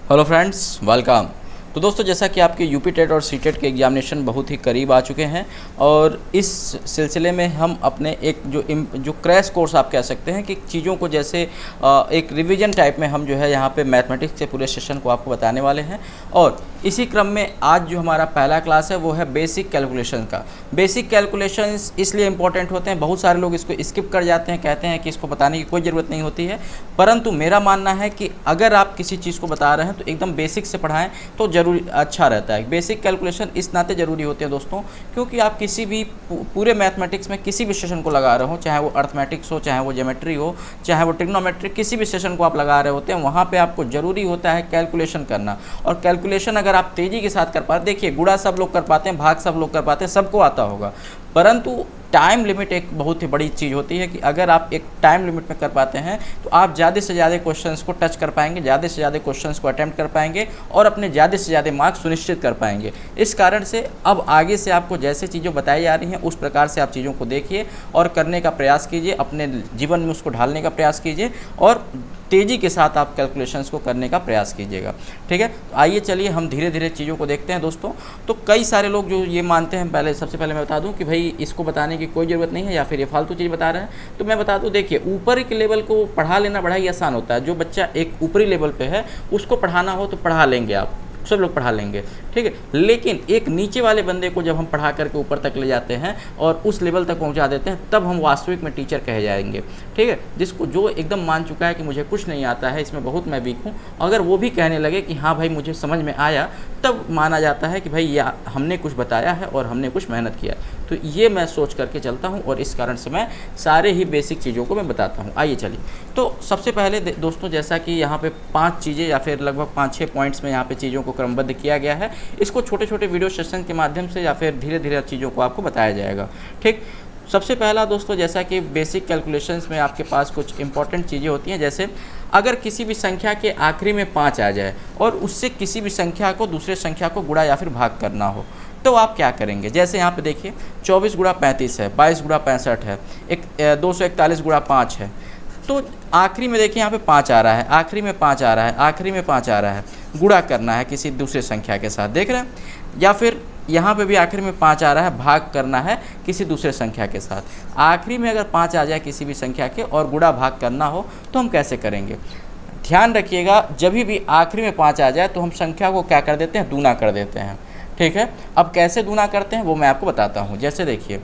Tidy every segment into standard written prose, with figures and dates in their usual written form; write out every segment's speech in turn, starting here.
Hello friends, welcome. तो दोस्तों, जैसा कि आपके यूपी टेट और सी टेट के एग्जामिनेशन बहुत ही करीब आ चुके हैं और इस सिलसिले में हम अपने एक जो क्रैश कोर्स आप कह सकते हैं कि चीज़ों को जैसे एक रिवीजन टाइप में हम जो है यहाँ पे मैथमेटिक्स के पूरे सेशन को आपको बताने वाले हैं। और इसी क्रम में आज जो हमारा पहला क्लास है वो है बेसिक कैलकुलेशन का। बेसिक कैलकुलेशंस इसलिए इंपॉर्टेंट होते हैं, बहुत सारे लोग इसको स्किप कर जाते हैं, कहते हैं कि इसको बताने की कोई ज़रूरत नहीं होती है, परंतु मेरा मानना है कि अगर आप किसी चीज़ को बता रहे हैं तो एकदम बेसिक से पढ़ाएं तो ज़रूरी अच्छा रहता है। बेसिक कैलकुलेशन इस नाते ज़रूरी होते हैं दोस्तों, क्योंकि आप किसी भी पूरे मैथमेटिक्स में किसी भी सेशन को लगा रहे हो, चाहे वो अर्थमेटिक्स हो, चाहे वो ज्योमेट्री हो, चाहे वो ट्रिग्नोमेट्री, किसी भी सेशन को आप लगा रहे होते हैं, वहाँ पे आपको ज़रूरी होता है कैलकुलेशन करना। और कैलकुलेशन अगर आप तेज़ी के साथ कर पाते, देखिए गुणा सब लोग कर पाते हैं, भाग सब लोग कर पाते हैं, सबको आता होगा, परंतु टाइम लिमिट एक बहुत ही बड़ी चीज़ होती है कि अगर आप एक टाइम लिमिट में कर पाते हैं तो आप ज़्यादा से ज़्यादा क्वेश्चंस को टच कर पाएंगे, ज़्यादा से ज़्यादा क्वेश्चंस को अटेम्प्ट कर पाएंगे और अपने ज़्यादा से ज़्यादा मार्क्स सुनिश्चित कर पाएंगे। इस कारण से अब आगे से आपको जैसे चीज़ें बताई जा रही हैं उस प्रकार से आप चीज़ों को देखिए और करने का प्रयास कीजिए, अपने जीवन में उसको ढालने का प्रयास कीजिए और तेज़ी के साथ आप कैलकुलेशंस को करने का प्रयास कीजिएगा। ठीक है, तो आइए चलिए हम धीरे धीरे चीज़ों को देखते हैं दोस्तों। तो कई सारे लोग जो ये मानते हैं, सबसे पहले मैं बता दूं कि भाई इसको बताने की कोई ज़रूरत नहीं है या फिर ये फालतू चीज़ बता रहे हैं। तो मैं बता दूं, देखिए ऊपर के लेवल को पढ़ा लेना बड़ा ही आसान होता है। जो बच्चा एक ऊपरी लेवल पे है उसको पढ़ाना हो तो पढ़ा लेंगे, आप सब लोग पढ़ा लेंगे, ठीक है। लेकिन एक नीचे वाले बंदे को जब हम पढ़ा करके ऊपर तक ले जाते हैं और उस लेवल तक पहुंचा देते हैं, तब हम वास्तविक में टीचर कहे जाएंगे, ठीक है। जो एकदम मान चुका है कि मुझे कुछ नहीं आता है, इसमें बहुत मैं वीक हूँ, अगर वो भी कहने लगे कि हाँ भाई मुझे समझ में आया, तब माना जाता है कि भाई या हमने कुछ बताया है और हमने कुछ मेहनत किया। तो ये मैं सोच करके चलता हूँ और इस कारण से मैं सारे ही बेसिक चीज़ों को मैं बताता हूँ। आइए चलिए, तो सबसे पहले दोस्तों, जैसा कि यहाँ पे 5 चीज़ें या फिर लगभग 5-6 पॉइंट्स में यहाँ पे चीज़ों को क्रमबद्ध किया गया है। इसको छोटे छोटे वीडियो सेशन के माध्यम से या फिर धीरे धीरे चीज़ों को आपको बताया जाएगा, ठीक। सबसे पहला दोस्तों, जैसा कि बेसिक कैलकुलेशंस में आपके पास कुछ इंपॉर्टेंट चीज़ें होती हैं, जैसे अगर किसी भी संख्या के आखिरी में 5 आ जाए और उससे किसी भी संख्या को दूसरे संख्या को गुणा या फिर भाग करना हो, तो आप क्या करेंगे। जैसे यहाँ पे देखिए 24 गुणा 35 है, 22 गुणा 65 है, 241 गुणा 5 है। तो आखिरी में देखिए यहाँ पे 5 आ रहा है, आखिरी में 5 आ रहा है, आखिरी में 5 आ रहा है, गुणा करना है किसी दूसरे संख्या के साथ, देख रहे हैं। या फिर यहाँ पे भी आखिरी में 5 आ रहा है, भाग करना है किसी दूसरे संख्या के साथ। आखिरी में अगर 5 आ जाए किसी भी संख्या के और गुणा भाग करना हो तो हम कैसे करेंगे। ध्यान रखिएगा, जब भी आखिरी में 5 आ जाए तो हम संख्या को क्या कर देते हैं, दूना कर देते हैं, ठीक है। अब कैसे दूना करते हैं वो मैं आपको बताता हूँ। जैसे देखिए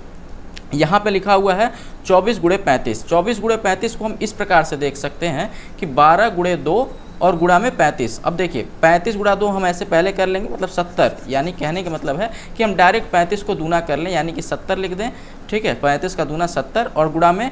यहाँ पे लिखा हुआ है 24 गुणे 35। 24 गुणे 35 को हम इस प्रकार से देख सकते हैं कि 12 गुणे 2 और गुणा में 35। अब देखिए 35 गुणा 2 हम ऐसे पहले कर लेंगे, मतलब 70, यानी कहने का मतलब है कि हम डायरेक्ट 35 को दूना कर लें, यानी कि 70 लिख दें, ठीक है। 35 का दूना 70 और गुणा में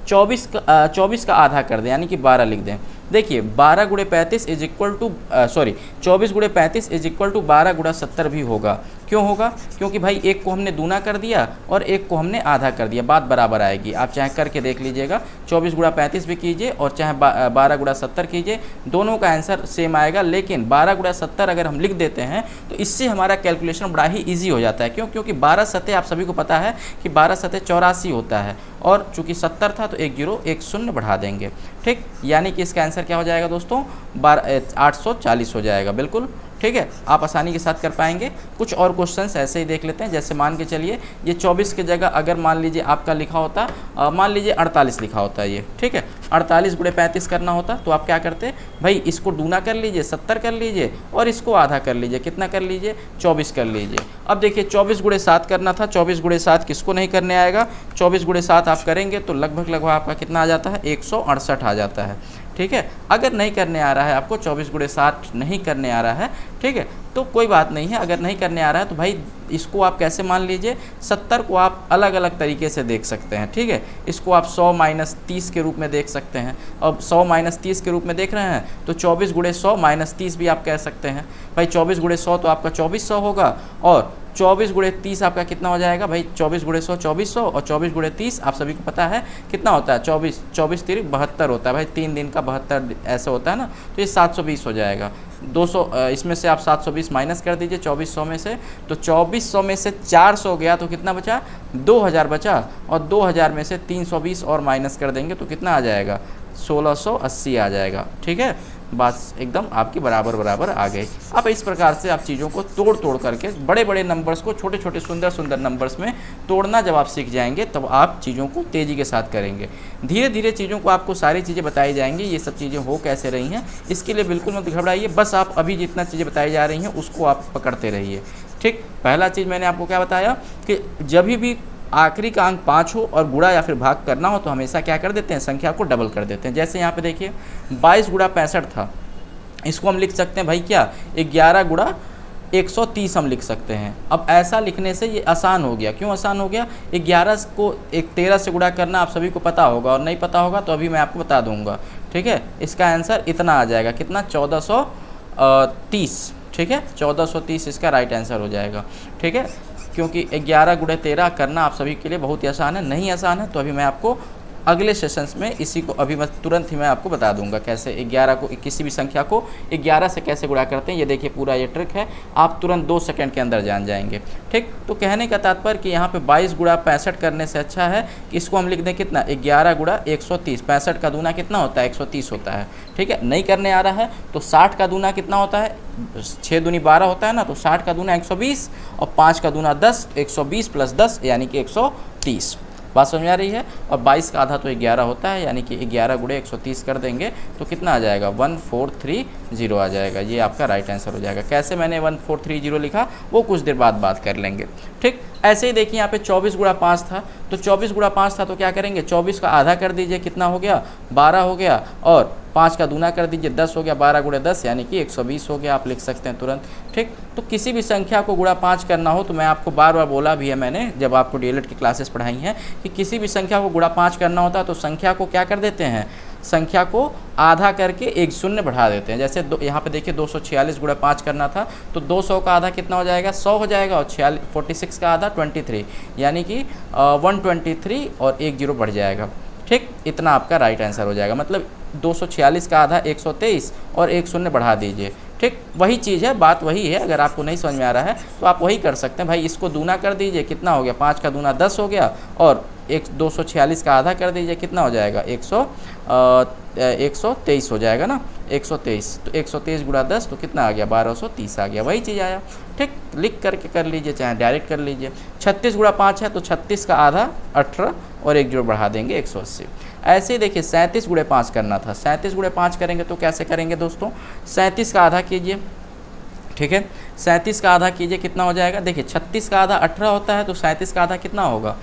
24 का आधा कर दें, यानी कि 12 लिख दें। देखिए 12 गुणे 35 इज इक्वल टू 24 गुणे 35 इज इक्वल टू 12 गुणा 70 भी होगा। क्यों होगा, क्योंकि भाई एक को हमने दूना कर दिया और एक को हमने आधा कर दिया, बात बराबर आएगी। आप चाहे करके देख लीजिएगा, 24 गुणा 35 भी कीजिए और चाहे 12 गुणा 70 कीजिए, दोनों का आंसर सेम आएगा। लेकिन 12 गुणा 70 अगर हम लिख देते हैं तो इससे हमारा कैलकुलेशन बड़ा ही ईजी हो जाता है। क्यों, क्योंकि 12 सतह आप सभी को पता है कि 12 सतह 84 होता है और चूंकि 70 था तो 1 0 1 0 बढ़ा देंगे, ठीक। यानी कि इसका आंसर क्या हो जाएगा दोस्तों, 840 हो जाएगा, बिल्कुल ठीक है। आप आसानी के साथ कर पाएंगे। कुछ और क्वेश्चंस ऐसे ही देख लेते हैं। जैसे मान के चलिए ये 24 की जगह अगर मान लीजिए आपका लिखा होता, मान लीजिए 48 लिखा होता है ये, ठीक है। 48 गुणे 35 करना होता तो आप क्या करते, भाई इसको दूना कर लीजिए, 70 कर लीजिए और इसको आधा कर लीजिए, कितना कर लीजिए, 24 कर लीजिए। अब देखिए 24 गुणे 7 करना था, 24 गुणे 7 किसको नहीं करने आएगा, 24 गुणे 7 आप करेंगे तो लगभग आपका कितना आ जाता है, 168 आ जाता है, ठीक है। अगर नहीं करने आ रहा है आपको, 24 गुणे 7 नहीं करने आ रहा है, ठीक है, तो कोई बात नहीं है। अगर नहीं करने आ रहा है तो भाई इसको आप कैसे मान लीजिए, 70 को आप अलग अलग तरीके से देख सकते हैं, ठीक है। इसको आप 100 माइनस 30 के रूप में देख सकते हैं। अब 100 माइनस 30 के रूप में देख रहे हैं तो 24 गुणे 100 माइनस 30 भी आप कह सकते हैं। भाई 24 गुणे 100 तो आपका 2400 होगा और 24 गुणे 30 आपका कितना हो जाएगा, भाई 24 गुणे 100 2400 और 24 गुणे 30 आप सभी को पता है कितना होता है, 24 3 72 होता है। भाई 3 दिन का 72 ऐसा होता है ना, तो ये 720 हो जाएगा। 200 इसमें से आप 720 माइनस कर दीजिए 2400 में से, तो 2400 में से 400 गया तो कितना बचा, 2000 बचा। और 2000 में से 320 और माइनस कर देंगे तो कितना आ जाएगा, 1680 आ जाएगा, ठीक है। बस एकदम आपकी बराबर बराबर आ गए। अब इस प्रकार से आप चीज़ों को तोड़ तोड़ करके बड़े बड़े नंबर्स को छोटे छोटे सुंदर सुंदर नंबर्स में तोड़ना जब आप सीख जाएंगे तब आप चीज़ों को तेज़ी के साथ करेंगे। धीरे धीरे चीज़ों को आपको सारी चीज़ें बताई जाएंगी, ये सब चीज़ें हो कैसे रही हैं इसके लिए बिल्कुल मत घबराइए, बस आप अभी जितना चीज़ें बताई जा रही हैं उसको आप पकड़ते रहिए। ठीक, पहला चीज़ मैंने आपको क्या बताया कि जब भी आखिरी का अंक 5 हो और गुणा या फिर भाग करना हो तो हमेशा क्या कर देते हैं, संख्या को डबल कर देते हैं। जैसे यहाँ पे देखिए 22 गुणा 65 था, इसको हम लिख सकते हैं भाई क्या 11 गुणा 130 हम लिख सकते हैं। अब ऐसा लिखने से ये आसान हो गया। क्यों आसान हो गया? 11 को 13 से गुणा करना आप सभी को पता होगा, और नहीं पता होगा तो अभी मैं आपको बता दूंगा। ठीक है, इसका आंसर इतना आ जाएगा, कितना 1430। ठीक है, 1430 इसका राइट आंसर हो जाएगा। ठीक है, क्योंकि 11 गुणे 13 करना आप सभी के लिए बहुत ही आसान है। नहीं आसान है तो अभी मैं आपको अगले सेशंस में इसी को अभी मैं तुरंत ही मैं आपको बता दूंगा कैसे 11 को किसी भी संख्या को 11 से कैसे गुणा करते हैं। ये देखिए पूरा ये ट्रिक है, आप तुरंत 2 सेकंड के अंदर जान जाएंगे। ठीक, तो कहने का तात्पर्य कि यहाँ पे 22 गुणा 65 करने से अच्छा है कि इसको हम लिख दें कितना 11 गुणा 130। 65 का दूना कितना होता है? 130 होता है। ठीक है, नहीं करने आ रहा है तो 60 का दूना कितना होता है? 6 दूनी 12 होता है ना, तो 60 का दूना 120 और 5 का दूना 10, 120 प्लस 10 यानी कि 130। बात समझ में आ रही है? और 22 का आधा तो 11 होता है, यानी कि 11 गुणे 130 कर देंगे तो कितना आ जाएगा 1430 आ जाएगा। ये आपका राइट आंसर हो जाएगा। कैसे मैंने 1430 लिखा वो कुछ देर बाद बात कर लेंगे। ठीक, ऐसे ही देखिए यहाँ पे 24 गुणा 5 था, तो 24 गुणा 5 था तो क्या करेंगे 24 का आधा कर दीजिए, कितना हो गया 12 हो गया, और 5 का दूना कर दीजिए 10 हो गया, 12 गुणे 10 यानी कि 120 हो गया। आप लिख सकते हैं तुरंत। ठीक, तो किसी भी संख्या को गुणा 5 करना हो तो मैं आपको बार बार बोला भी है मैंने जब आपको डीएलएड की क्लासेस पढ़ाई हैं कि किसी भी संख्या को गुणा 5 करना होता है तो संख्या को क्या कर देते हैं, संख्या को आधा करके एक शून्य बढ़ा देते हैं। जैसे यहाँ पे देखिए 246 गुणा 5 करना था तो 200 का आधा कितना हो जाएगा 100 हो जाएगा, और 46 का आधा 23 यानी कि 123 और 1 जीरो बढ़ जाएगा। ठीक, इतना आपका राइट आंसर हो जाएगा। मतलब 246 का आधा 123 और 1 शून्य बढ़ा दीजिए। ठीक, वही चीज़ है, बात वही है। अगर आपको नहीं समझ में आ रहा है तो आप वही कर सकते हैं भाई, इसको दूना कर दीजिए, कितना हो गया 5 का दूना 10 हो गया, और 246 का आधा कर दीजिए, कितना हो जाएगा 123 हो जाएगा ना, 123। तो 123 गुणा 10 तो कितना आ गया 1230 आ गया, वही चीज़ आया। ठीक, लिख करके कर लीजिए चाहे डायरेक्ट कर लीजिए। 36 गुणा 5 है तो 36 का आधा 18 और 1 जोड़ बढ़ा देंगे 180। ऐसे ही देखिए 37 गुणे 5 करना था, 37 गुणे 5 करेंगे तो कैसे करेंगे दोस्तों, 37 का आधा कीजिए। ठीक है, 37 का आधा कीजिए, कितना हो जाएगा, देखिए 36 का आधा 18 होता है तो 37 का आधा कितना होगा,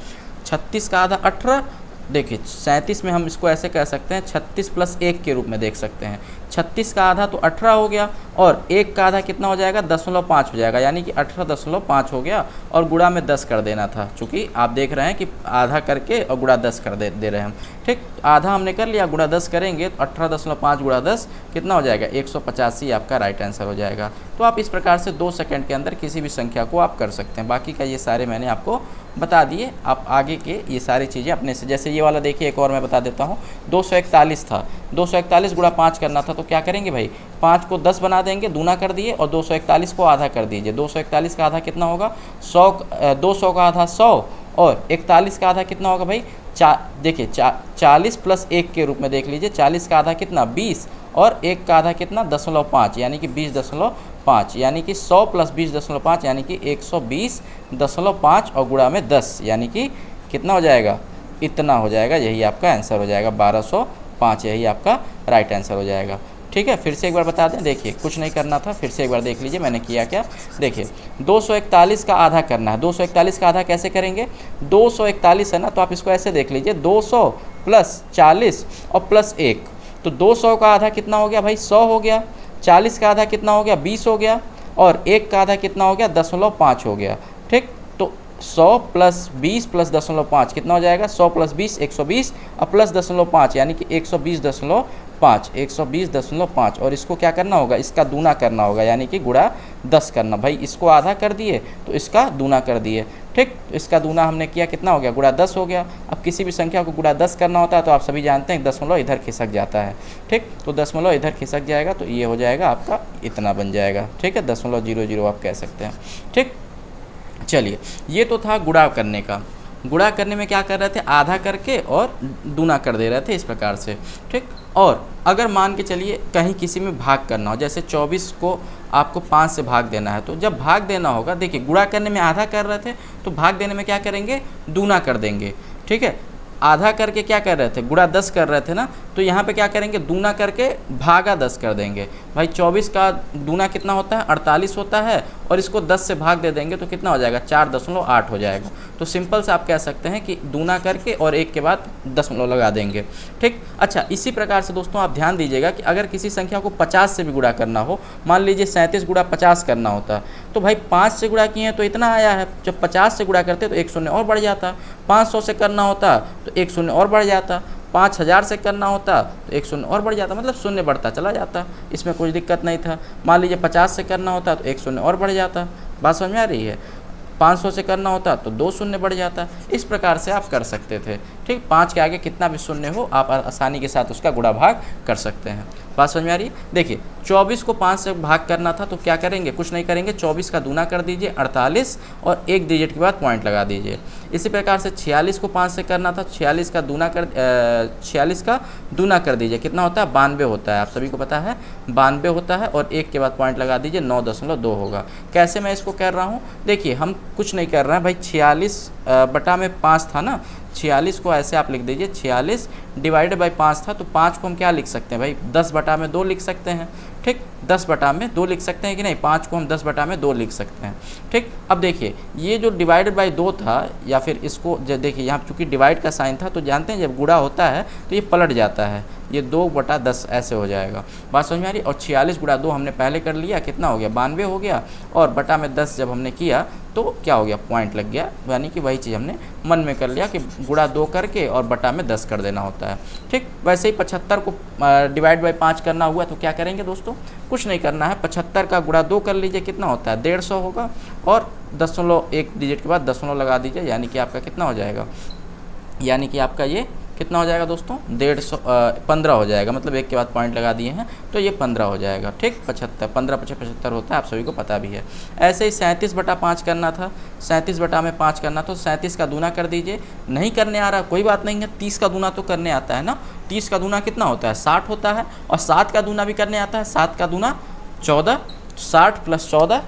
36 का आधा 18। देखिए 37 में हम इसको ऐसे कह सकते हैं 36 प्लस 1 के रूप में देख सकते हैं। 36 का आधा तो 18 हो गया, और 1 का आधा कितना हो जाएगा 0.5 हो जाएगा, यानी कि 18.5 हो गया, और गुणा में 10 कर देना था। चूँकि आप देख रहे हैं कि आधा करके और गुणा 10 कर दे रहे हैं हम। ठीक, आधा हमने कर लिया, गुणा 10 करेंगे तो 18.5 गुणा 10 कितना हो जाएगा 185 आपका राइट आंसर हो जाएगा। तो आप इस प्रकार से 2 सेकंड के अंदर किसी भी संख्या को आप कर सकते हैं। बाकी का ये सारे मैंने आपको बता दिए, आप आगे के ये सारी चीज़ें अपने से, जैसे ये वाला देखिए एक और मैं बता देता हूँ। 241 था, 241 गुणा 5 करना था तो क्या करेंगे भाई 5 को 10 बना देंगे, दूना कर दिए, और 241 को आधा कर दीजिए। 241 का आधा कितना होगा 200 का आधा 100, और 41 का आधा कितना होगा भाई देखिए 40 प्लस 1 के रूप में देख लीजिए। 40 का आधा कितना 20, और 1 का आधा कितना 0.5 यानी कि 20.5, यानी कि 100 प्लस 20.5 यानी कि 120.5, और गुणा में 10 यानी कि कितना हो जाएगा, इतना हो जाएगा। यही आपका आंसर हो जाएगा 1205, यही आपका राइट आंसर हो जाएगा। ठीक है, फिर से एक बार बता दें, देखिए कुछ नहीं करना था, फिर से एक बार देख लीजिए मैंने किया क्या। देखिए 241 का आधा करना है, 241 का आधा कैसे करेंगे, 241 है ना, तो आप इसको ऐसे देख लीजिए 200 प्लस 40 और प्लस 1, तो 200 का आधा कितना हो गया भाई 100 हो गया, 40 का आधा कितना हो गया 20 हो गया, और 1 का आधा कितना हो गया 0.5 हो गया। ठीक, तो 100 प्लस 20 प्लस 0.5 कितना हो जाएगा, 100 प्लस 20 120, और प्लस 0.5 यानी कि 120.5, और इसको क्या करना होगा, इसका दूना करना होगा, यानी कि गुणा 10 करना। भाई इसको आधा कर दिए तो इसका दूना कर दिए। ठीक, तो इसका दूना हमने किया, कितना हो गया गुणा 10 हो गया। अब किसी भी संख्या को गुणा 10 करना होता है तो आप सभी जानते हैं दशमलव इधर खिसक जाता है। ठीक, तो दशमलव इधर खिसक जाएगा तो ये हो जाएगा आपका इतना बन जाएगा। ठीक है, 0.00 आप कह सकते हैं। ठीक, चलिए ये तो था गुणा करने का। गुणा करने में क्या कर रहे थे, आधा करके और दूना कर दे रहे थे, इस प्रकार से। ठीक, और अगर मान के चलिए कहीं किसी में भाग करना हो, जैसे 24 को आपको 5 से भाग देना है, तो जब भाग देना होगा, देखिए गुणा करने में आधा कर रहे थे तो भाग देने में क्या करेंगे, दूना कर देंगे। ठीक है, आधा करके क्या कर रहे थे, गुणा 10 कर रहे थे ना, तो यहाँ पे क्या करेंगे, दूना करके भागा 10 कर देंगे। भाई 24 का दूना कितना होता है, 48 होता है, और इसको 10 से भाग दे देंगे तो कितना हो जाएगा, 4.8 हो जाएगा। तो सिंपल से आप कह सकते हैं कि दूना करके और एक के बाद दशमलव लगा देंगे। ठीक, अच्छा इसी प्रकार से दोस्तों आप ध्यान दीजिएगा कि अगर किसी संख्या को 50 से भी गुणा करना हो, मान लीजिए 37 गुणा 50 करना होता, तो भाई 5 से गुणा किए तो इतना आया है, जब 50 से गुणा करते तो एक शून्य और बढ़ जाता, 500 से करना होता तो एक शून्य और बढ़ जाता, 5000 से करना होता तो एक शून्य और बढ़ जाता, मतलब शून्य बढ़ता चला जाता, इसमें कोई दिक्कत नहीं था। मान लीजिए 50 से करना होता तो एक शून्य और बढ़ जाता, बात समझ में आ रही है। 500 से करना होता तो 2 शून्य बढ़ जाता, इस प्रकार से आप कर सकते थे। ठीक, 5 के आगे कितना भी शून्य हो आप आसानी के साथ उसका गुणा भाग कर सकते हैं। बात समझ में आ रही है। देखिए 24 को 5 से भाग करना था तो क्या करेंगे, कुछ नहीं करेंगे, 24 का दूना कर दीजिए 48 और एक डिजिट के बाद पॉइंट लगा दीजिए। इसी प्रकार से 46 को 5 से करना था, 46 का दूना कर दीजिए, कितना होता है, 92 होता है, आप सभी को पता है 92 होता है, और एक के बाद पॉइंट लगा दीजिए, 9.2 होगा। कैसे मैं इसको कर रहा हूँ, देखिए हम कुछ नहीं कर रहे हैं भाई, 46 बटा में 5 था ना, 46 को ऐसे आप लिख दीजिए, 46 डिवाइडेड बाई 5 था, तो 5 को हम क्या लिख सकते हैं भाई, 10 बटा में 2 लिख सकते हैं। ठीक, 10 बटा में 2 लिख सकते हैं कि नहीं, 5 को हम 10 बटा में 2 लिख सकते हैं। ठीक, अब देखिए ये जो डिवाइडेड बाई 2 था, या फिर इसको देखिए यहाँ चूँकि डिवाइड का साइन था, तो जानते हैं जब गुणा होता है तो ये पलट जाता है, ये 2/10 ऐसे हो जाएगा। बात समझ में आ रही। और 46 गुणा 2 हमने पहले कर लिया, कितना हो गया, 92 हो गया, और बटा में 10 जब हमने किया तो क्या हो गया, पॉइंट लग गया, यानी कि वही चीज़ हमने मन में कर लिया कि गुणा 2 करके और बटा में 10 कर देना होता है। ठीक, वैसे ही 75 को डिवाइड बाई 5 करना हुआ तो क्या करेंगे दोस्तों, कुछ नहीं करना है, 75 का गुणा 2 कर लीजिए, कितना होता है, 150 होगा, और दशमलव एक डिजिट के बाद दशमलव लगा दीजिए, यानी कि आपका कितना हो जाएगा, यानी कि आपका ये कितना हो जाएगा दोस्तों, 15 हो जाएगा, मतलब एक के बाद पॉइंट लगा दिए हैं तो ये 15 हो जाएगा। ठीक, 75, 15 × 75 होता है, आप सभी को पता भी है। ऐसे ही 37 बटा 5 करना था, 37 बटा में 5 करना, तो 37 का दूना कर दीजिए। नहीं करने आ रहा कोई बात नहीं है, 30 का दूना तो करने आता है ना, 30 का दूना कितना होता है, 60 होता है, और 7 का दूना भी करने आता है, 7 का दूना 14, 60 + 14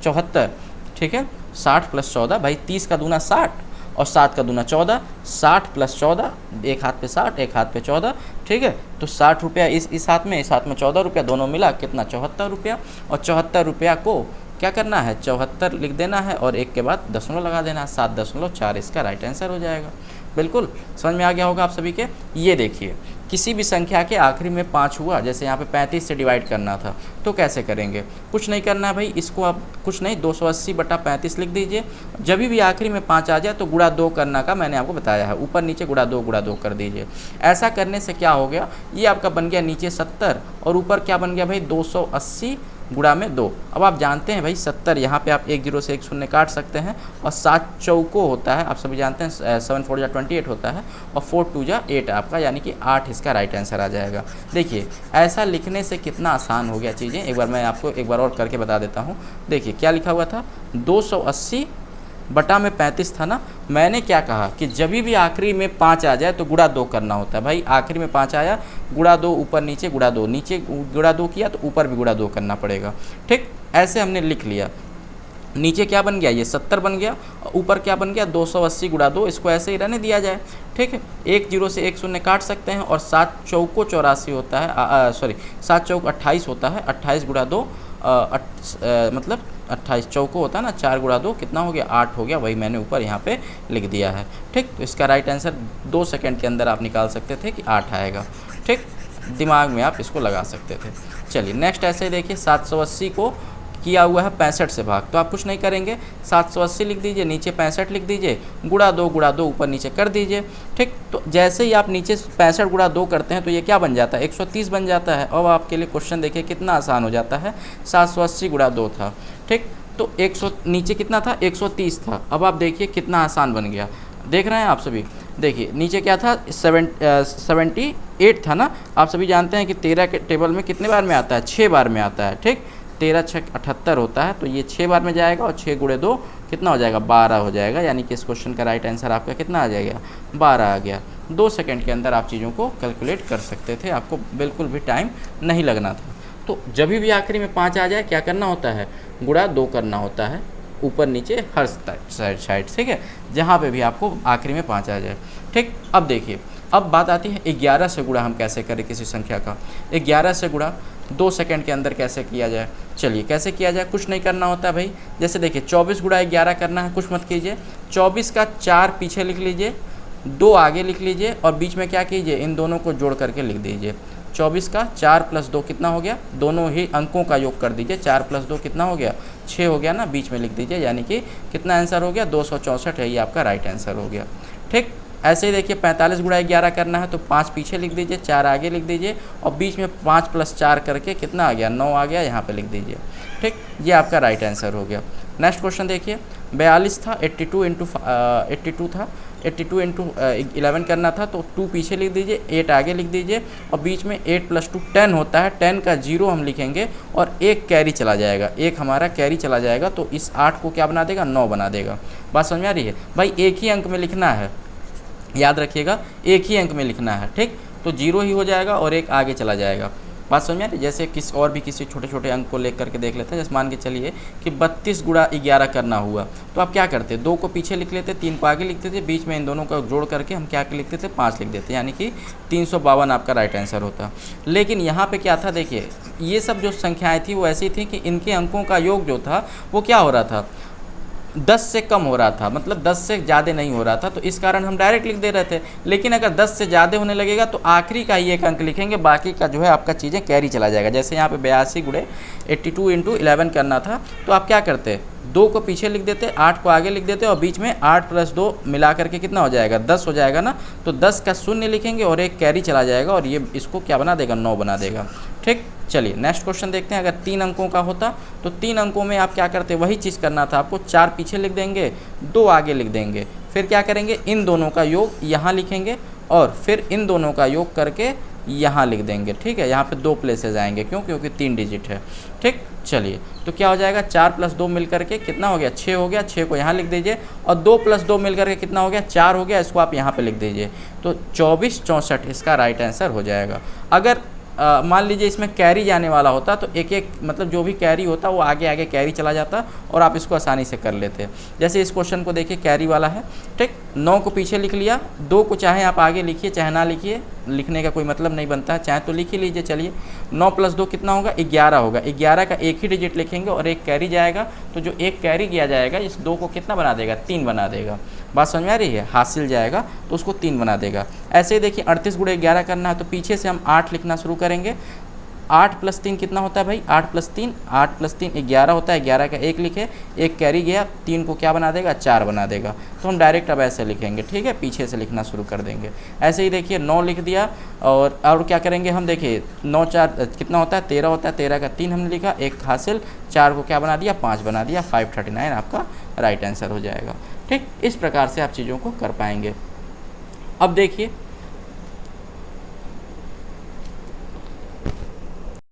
74। ठीक है, 60 + 14, भाई 30 का दूना 60 और 7 का दूना 14, 60 + 14, एक हाथ पे 60 एक हाथ पे 14। ठीक है, तो 60 रुपया इस हाथ में, इस हाथ में 14 रुपया, दोनों मिला कितना, 74 रुपया। और 74 रुपया को क्या करना है, 74 लिख देना है और एक के बाद दशमलव लगा देना है, 7.4 इसका राइट आंसर हो जाएगा। बिल्कुल समझ में आ गया होगा आप सभी के। ये देखिए किसी भी संख्या के आखिरी में 5 हुआ, जैसे यहाँ पे 35 से डिवाइड करना था तो कैसे करेंगे, कुछ नहीं करना है भाई, इसको आप कुछ नहीं 280 बटा 35 लिख दीजिए। जब भी आखिरी में 5 आ जाए तो गुणा 2 करना का मैंने आपको बताया है, ऊपर नीचे गुणा 2 कर दीजिए। ऐसा करने से क्या हो गया, ये आपका बन गया नीचे 70 और ऊपर क्या बन गया भाई 280 गुणा में 2। अब आप जानते हैं भाई 70, यहाँ पे आप 1 0 से 1 शून्य काट सकते हैं, और 7 चौको होता है, आप सभी जानते हैं 7 4 = 28 होता है, और 4 2 = 8 आपका, यानी कि 8 इसका राइट आंसर आ जाएगा। देखिए ऐसा लिखने से कितना आसान हो गया चीज़ें, एक बार मैं आपको एक बार और करके बता देता हूँ। देखिए क्या लिखा हुआ था, 280 बटा में 35 था ना, मैंने क्या कहा कि जब भी आखिरी में 5 आ जाए तो गुणा 2 करना होता है। भाई आखिरी में 5 आया, गुणा 2, ऊपर नीचे गुणा 2, नीचे गुणा 2 किया तो ऊपर भी गुणा 2 करना पड़ेगा। ठीक, ऐसे हमने लिख लिया। नीचे क्या बन गया, ये 70 बन गया, ऊपर क्या बन गया 280 गुणा 2, इसको ऐसे ही रहने दिया जाए। ठीक है, 1 0 से 1 शून्य काट सकते हैं, और 7 चौको 84 होता है, सॉरी 7 चौक 28 होता है, 28 गुणा 2 मतलब 28 चौको होता है ना, 4 गुणा 2 कितना हो गया, 8 हो गया, वही मैंने ऊपर यहाँ पे लिख दिया है। ठीक, तो इसका राइट आंसर 2 सेकंड के अंदर आप निकाल सकते थे कि 8 आएगा। ठीक, दिमाग में आप इसको लगा सकते थे। चलिए नेक्स्ट ऐसे देखिए, 780 को किया हुआ है 65 से भाग, तो आप कुछ नहीं करेंगे, 780 लिख दीजिए, नीचे 65 लिख दीजिए, गुणा 2 ऊपर नीचे कर दीजिए। ठीक, तो जैसे ही आप नीचे 65 गुणा 2 करते हैं तो ये क्या बन जाता है, 130 बन जाता है। अब आपके लिए क्वेश्चन देखिए कितना आसान हो जाता है, 780 गुणा 2 था। ठीक, तो 100 नीचे कितना था, 130 था। अब आप देखिए कितना आसान बन गया, देख रहे हैं आप सभी। देखिए नीचे क्या था, 78 था ना, आप सभी जानते हैं कि 13 के टेबल में कितने बार में आता है, 6 बार में आता है। ठीक, 13 छक 78 होता है, तो ये 6 बार में जाएगा और 6 गुणे 2 कितना हो जाएगा 12 हो जाएगा। यानी कि इस क्वेश्चन का राइट आंसर आपका कितना आ जाएगा 12 आ गया। 2 सेकंड के अंदर आप चीज़ों को कैलकुलेट कर सकते थे, आपको बिल्कुल भी टाइम नहीं लगना था। तो जब भी आखिरी में 5 आ जाए क्या करना होता है, गुणा 2 करना होता है, ऊपर नीचे हर साइड, ठीक है, जहाँ पे भी आपको आखिरी में 5 आ जाए। ठीक, अब देखिए, अब बात आती है 11 से गुणा हम कैसे करें किसी संख्या का। 11 से गुणा 2 सेकंड के अंदर कैसे किया जाए, चलिए कैसे किया जाए, कुछ नहीं करना होता है भाई। जैसे देखिए 24 गुणा 11 करना है, कुछ मत कीजिए, 24 का 4 पीछे लिख लीजिए, 2 आगे लिख लीजिए और बीच में क्या कीजिए, इन दोनों को जोड़ करके लिख दीजिए। 24 का 4 + 2 कितना हो गया, दोनों ही अंकों का योग कर दीजिए, 4 + 2 कितना हो गया 6 हो गया ना, बीच में लिख दीजिए, यानी कि कितना आंसर हो गया 264 है, ये आपका राइट आंसर हो गया। ठीक, ऐसे ही देखिए 45 गुणा 11 करना है, तो 5 पीछे लिख दीजिए, 4 आगे लिख दीजिए और बीच में 5 + 4 करके कितना आ गया 9 आ गया, यहाँ पे लिख दीजिए। ठीक, ये आपका राइट आंसर हो गया। नेक्स्ट क्वेश्चन देखिए, 42 था, 82 था, 82 इंटू 11 करना था, तो 2 पीछे लिख दीजिए, 8 आगे लिख दीजिए और बीच में 8 + 2 10 होता है, 10 का 0 हम लिखेंगे और एक कैरी चला जाएगा, एक हमारा कैरी चला जाएगा, तो इस 8 को क्या बना देगा 9 बना देगा। बात समझ में आ रही है भाई, एक ही अंक में लिखना है, याद रखिएगा एक ही अंक में लिखना है। ठीक, तो 0 ही हो जाएगा और एक आगे चला जाएगा। बात समझ में आ रही है। जैसे किसी छोटे छोटे अंक को लेकर के देख लेते हैं, जैसे मान के चलिए कि 32 गुणा 11 करना हुआ, तो आप क्या करते, 2 को पीछे लिख लेते, 3 को आगे लिखते थे, बीच में इन दोनों का जोड़ करके हम क्या लिखते थे 5 लिख देते, यानी कि 352 आपका राइट आंसर होता। लेकिन यहाँ पे क्या था, देखिए ये सब जो संख्याएँ थी वो ऐसी थी कि इनके अंकों का योग जो था वो क्या हो रहा था 10 से कम हो रहा था, मतलब 10 से ज़्यादा नहीं हो रहा था, तो इस कारण हम डायरेक्ट लिख दे रहे थे। लेकिन अगर 10 से ज़्यादा होने लगेगा तो आखिरी का ही एक अंक लिखेंगे, बाकी का जो है आपका चीज़ें कैरी चला जाएगा। जैसे यहाँ पे 82 गुणे 82 इंटू 11 करना था, तो आप क्या करते, 2 को पीछे लिख देते, 8 को आगे लिख देते और बीच में 8 + 2 मिला करके कितना हो जाएगा 10 हो जाएगा ना, तो 10 का 0 लिखेंगे और एक कैरी चला जाएगा और ये इसको क्या बना देगा 9 बना देगा। ठीक, चलिए नेक्स्ट क्वेश्चन देखते हैं। अगर 3 अंकों का होता तो 3 अंकों में आप क्या करते, वही चीज़ करना था आपको, 4 पीछे लिख देंगे, 2 आगे लिख देंगे, फिर क्या करेंगे इन दोनों का योग यहाँ लिखेंगे और फिर इन दोनों का योग करके यहाँ लिख देंगे। ठीक है, यहाँ पे 2 प्लेसेस आएंगे, क्यों, क्योंकि 3 डिजिट है। ठीक, चलिए तो क्या हो जाएगा 4 + 2 मिल करके कितना हो गया 6 हो गया, 6 को यहाँ लिख दीजिए और 2 + 2 मिल करके कितना हो गया 4 हो गया, इसको आप यहाँ पे लिख दीजिए, तो 24 64 इसका राइट आंसर हो जाएगा। अगर मान लीजिए इसमें कैरी जाने वाला होता तो एक एक मतलब जो भी कैरी होता वो आगे आगे कैरी चला जाता और आप इसको आसानी से कर लेते। जैसे इस क्वेश्चन को देखिए कैरी वाला है। ठीक, 9 को पीछे लिख लिया, 2 को चाहे आप आगे लिखिए चाहे ना लिखिए, लिखने का कोई मतलब नहीं बनता है, चाहे तो लिख ही लीजिए। चलिए 9 + 2 कितना होगा 11 होगा, 11 का एक ही डिजिट लिखेंगे और एक कैरी जाएगा, तो जो एक कैरी किया जाएगा इस 2 को कितना बना देगा 3 बना देगा। बात समझ में आ रही है, हासिल जाएगा तो उसको 3 बना देगा। ऐसे ही देखिए 38 गुणे 11 करना है, तो पीछे से हम 8 लिखना शुरू करेंगे। 8 + 3 कितना होता है भाई 8 + 3 11 होता है, 11 का एक लिखे, एक कैरी गया, 3 को क्या बना देगा 4 बना देगा, तो हम डायरेक्ट अब ऐसे लिखेंगे। ठीक है, पीछे से लिखना शुरू कर देंगे। ऐसे ही देखिए 9 लिख दिया और क्या करेंगे हम, देखिए 9 4 कितना होता है 13 होता है, 13 का 3 हमने लिखा, एक हासिल, 4 को क्या बना दिया 5 बना दिया, 539 आपका राइट आंसर हो जाएगा। ठीक, इस प्रकार से आप चीज़ों को कर पाएंगे। अब देखिए